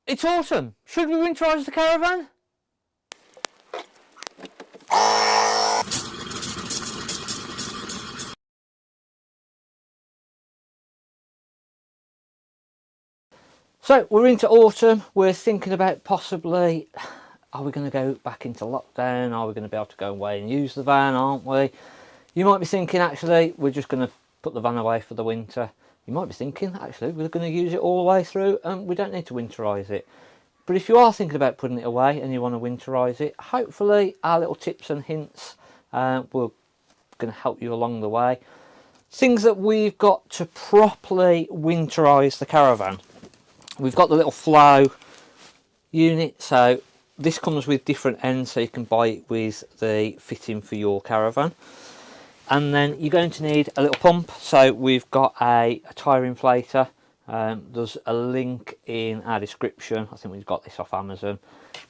It's autumn. Should we winterise the caravan? So we're into autumn. We're thinking about possibly, are we going to go back into lockdown? Are we going to be able to go away and use the van, aren't we? You might be thinking, actually, we're just going to put the van away for the winter. You might be thinking, actually, we're going to use it all the way through and we don't need to winterise it. But if you are thinking about putting it away and you want to winterise it, hopefully our little tips and hints will going to help you along the way. Things that we've got to properly winterise the caravan. We've got the little floe unit, so this comes with different ends, so you can buy it with the fitting for your caravan. And then you're going to need a little pump, so we've got a tyre inflator. There's a link in our description. I think we've got this off Amazon.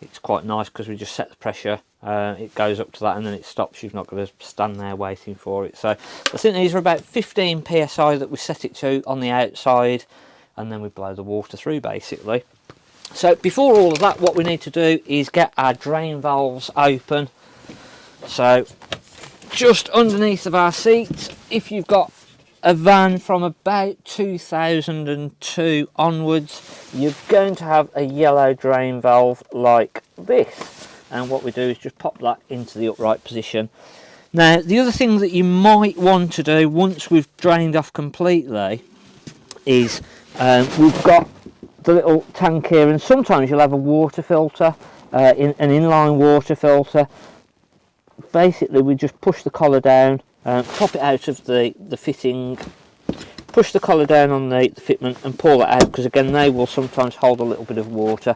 It's quite nice because we just set the pressure, it goes up to that and then it stops. You've not got to stand there waiting for it. So I think these are about 15 psi that we set it to on the outside, and then we blow the water through basically. So before all of that, what we need to do is get our drain valves open. So just underneath of our seat, if you've got a van from about 2002 onwards, you're going to have a yellow drain valve like this, and what we do is just pop that into the upright position. Now the other thing that you might want to do once we've drained off completely is we've got the little tank here, and sometimes you'll have a water filter, an inline water filter. Basically we just push the collar down, pop it out of the fitting, push the collar down on the fitment and pull it out, because again they will sometimes hold a little bit of water.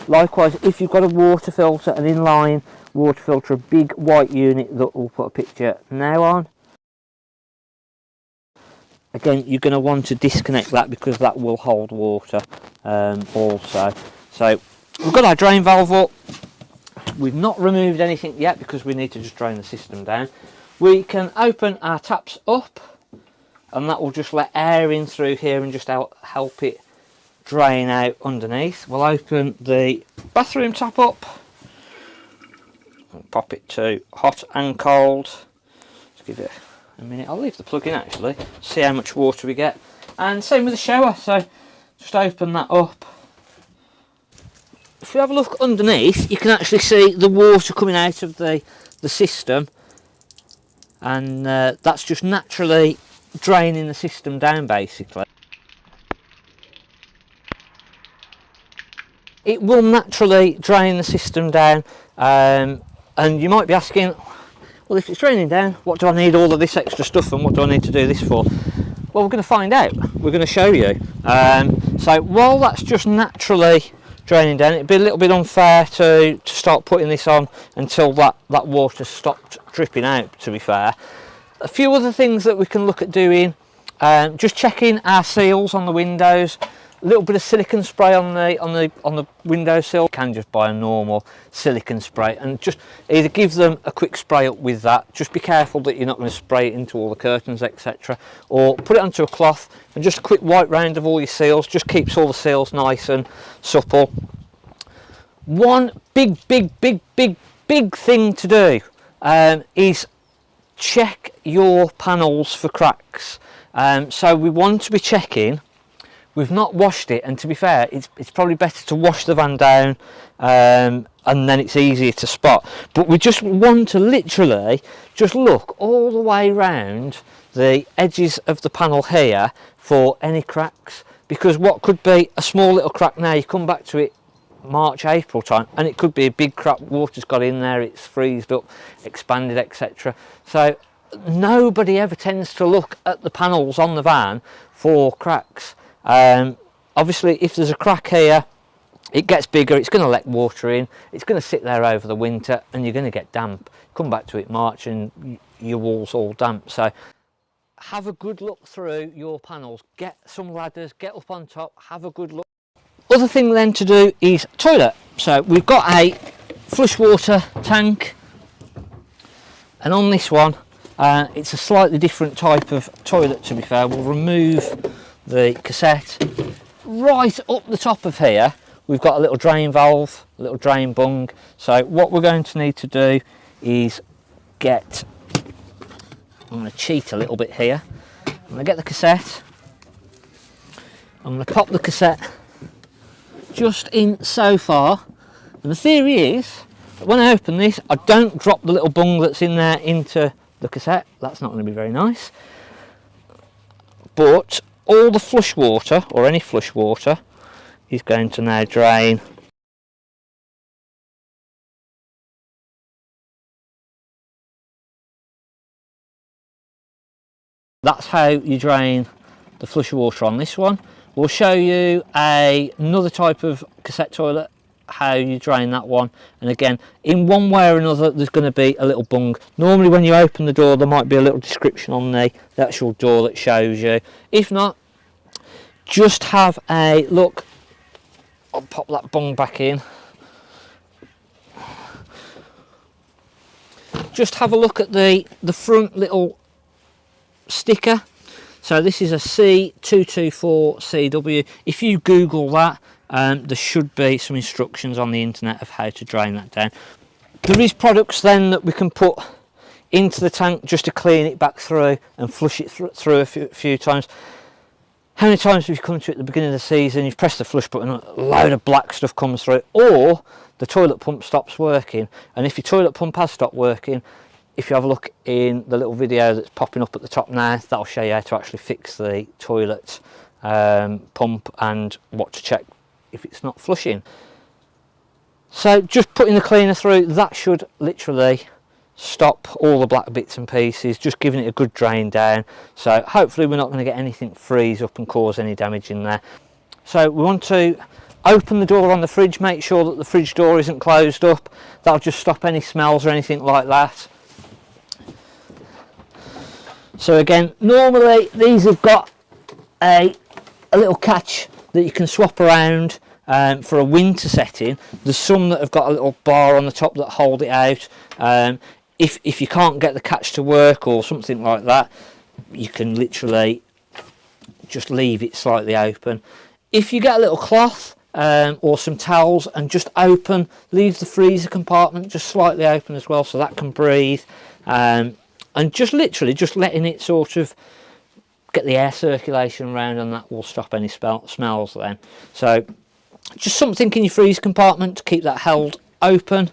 Likewise, if you've got a water filter, an inline water filter, a big white unit that we'll put a picture now on, again you're going to want to disconnect that because that will hold water also. So we've got our drain valve up. We've not removed anything yet because we need to just drain the system down. We can open our taps up and that will just let air in through here and just help it drain out underneath. We'll open the bathroom tap up and pop it to hot and cold. Just give it a minute. I'll leave the plug in actually, see how much water we get. And same with the shower, so just open that up. If you have a look underneath, you can actually see the water coming out of the system, and that's just naturally draining the system down basically. It will naturally drain the system down, and you might be asking, well, if it's draining down, what do I need all of this extra stuff and what do I need to do this for? Well, we're going to find out. We're going to show you. So while that's just naturally draining down, it'd be a little bit unfair to start putting this on until that water stopped dripping out, to be fair. A few other things that we can look at doing, just checking our seals on the windows. A little bit of silicone spray on the windowsill. You can just buy a normal silicone spray and just either give them a quick spray up with that. Just be careful that you're not going to spray it into all the curtains, etc. Or put it onto a cloth and just a quick wipe round of all your seals. Just keeps all the seals nice and supple. One big thing to do is check your panels for cracks. So we want to be checking. We've not washed it, and to be fair, it's probably better to wash the van down, and then it's easier to spot. But we just want to literally just look all the way around the edges of the panel here for any cracks, because what could be a small little crack now, you come back to it March, April time, and it could be a big crack. Water's got in there, it's freezed up, expanded, etc. So nobody ever tends to look at the panels on the van for cracks. Obviously if there's a crack here, it gets bigger, it's going to let water in, it's going to sit there over the winter and you're going to get damp. Come back to it March and your wall's all damp. So have a good look through your panels, get some ladders, get up on top, have a good look. Other thing then to do is toilet. So we've got a flush water tank, and on this one it's a slightly different type of toilet, to be fair. We'll remove the cassette. Right up the top of here we've got a little drain valve, a little drain bung. So what we're going to need to do is get, I'm going to cheat a little bit here. I'm going to get the cassette. I'm going to pop the cassette just in so far. And the theory is that when I open this, I don't drop the little bung that's in there into the cassette. That's not going to be very nice. But all the flush water, or any flush water, is going to now drain that's how you drain the flush water on this one. We'll show you another type of cassette toilet, how you drain that one, and again, in one way or another, there's going to be a little bung. Normally when you open the door, there might be a little description on the actual door that shows you. If not, just have a look. I'll pop that bung back in. Just have a look at the front little sticker. So this is a C224CW. If you Google that, there should be some instructions on the internet of how to drain that down. There is products then that we can put into the tank just to clean it back through and flush it through a few times. How many times have you come to it at the beginning of the season, you've pressed the flush button, a load of black stuff comes through, or the toilet pump stops working? And if your toilet pump has stopped working, if you have a look in the little video that's popping up at the top now, that'll show you how to actually fix the toilet pump and what to check if it's not flushing. So just putting the cleaner through, that should literally stop all the black bits and pieces, just giving it a good drain down. So hopefully we're not going to get anything freeze up and cause any damage in there. So we want to open the door on the fridge, make sure that the fridge door isn't closed up. That'll just stop any smells or anything like that. So again, normally these have got a little catch that you can swap around for a winter setting. There's some that have got a little bar on the top that hold it out. If you can't get the catch to work or something like that, you can literally just leave it slightly open. If you get a little cloth or some towels and just leave the freezer compartment just slightly open as well, so that can breathe. And just literally just letting it sort of get the air circulation around, and that will stop any smells then. So just something in your freezer compartment to keep that held open.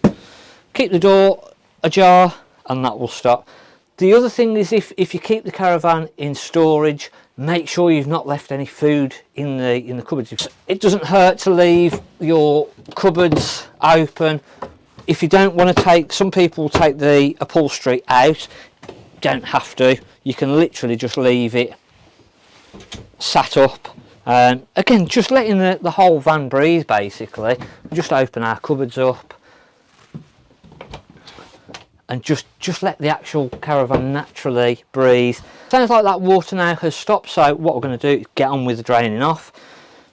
Keep the door ajar and that will stop. The other thing is if you keep the caravan in storage, make sure you've not left any food in the cupboards. It doesn't hurt to leave your cupboards open. If you don't want to take, some people take the upholstery out. Don't have to. You can literally just leave it sat up. Again, just letting the whole van breathe basically. Just open our cupboards up and just let the actual caravan naturally breathe. Sounds like that water now has stopped, so what we're going to do is get on with the draining off.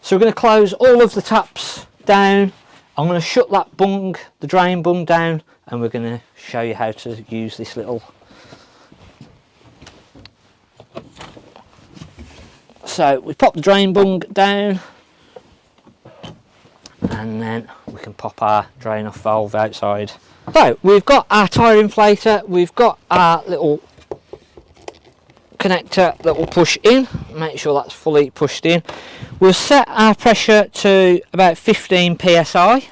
So we're going to close all of the taps down. I'm going to shut that bung, the drain bung down, and we're going to show you how to use this little. So we pop the drain bung down and then we can pop our drain off valve outside. So we've got our tyre inflator, we've got our little connector that will push in, make sure that's fully pushed in. We'll set our pressure to about 15 psi.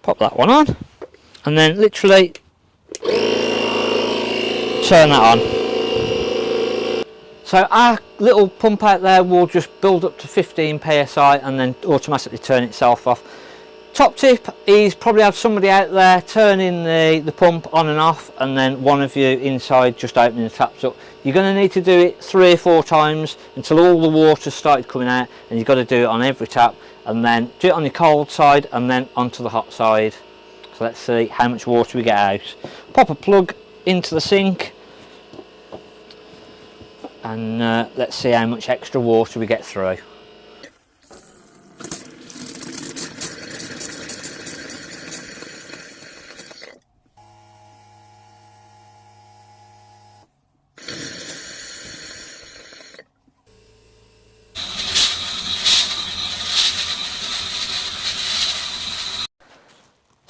Pop that one on and then literally turn that on. So our little pump out there will just build up to 15 psi and then automatically turn itself off. Top tip is probably have somebody out there turning the pump on and off, and then one of you inside just opening the taps up. You're going to need to do it 3 or 4 times until all the water started coming out, and you've got to do it on every tap, and then do it on the cold side and then onto the hot side. So let's see how much water we get out. Pop a plug into the sink and let's see how much extra water we get through.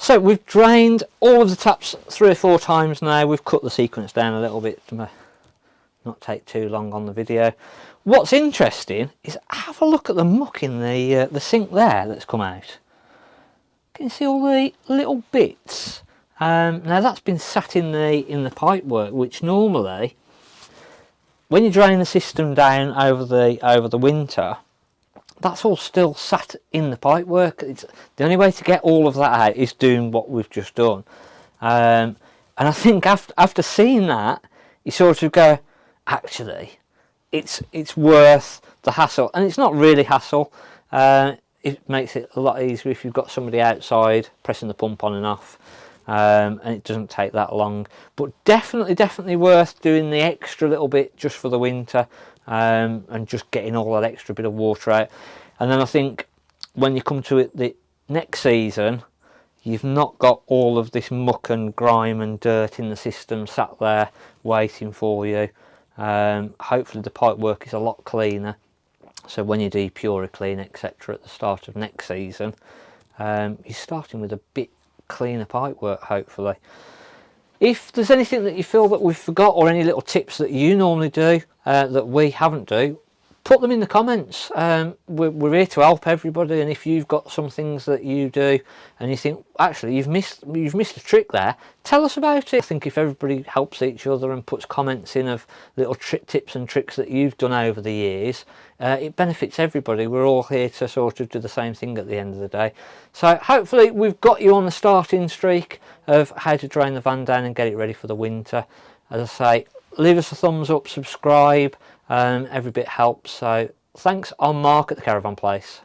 So we've drained all of the taps 3 or 4 times now. We've cut the sequence down a little bit to not take too long on the video. What's interesting is have a look at the muck in the sink there that's come out. Can you see all the little bits? Now that's been sat in the pipework, which normally, when you drain the system down over the winter, that's all still sat in the pipework. It's the only way to get all of that out is doing what we've just done. And I think after seeing that, you sort of go, actually, it's worth the hassle, and it's not really hassle. It makes it a lot easier if you've got somebody outside pressing the pump on and off, and it doesn't take that long. But definitely worth doing the extra little bit just for the winter, and just getting all that extra bit of water out. And then I think when you come to it the next season, you've not got all of this muck and grime and dirt in the system sat there waiting for you. Hopefully the pipework is a lot cleaner, so when you do Puriclean etc at the start of next season, you're starting with a bit cleaner pipework, hopefully. If there's anything that you feel that we've forgot, or any little tips that you normally do that we haven't do, put them in the comments. We're here to help everybody, and if you've got some things that you do and you think actually you've missed a trick there, tell us about it. I think if everybody helps each other and puts comments in of little tips and tricks that you've done over the years, it benefits everybody. We're all here to sort of do the same thing at the end of the day. So hopefully we've got you on the starting streak of how to drain the van down and get it ready for the winter. As I say, leave us a thumbs up, subscribe, every bit helps. So thanks. I'm Mark at the Caravan Place.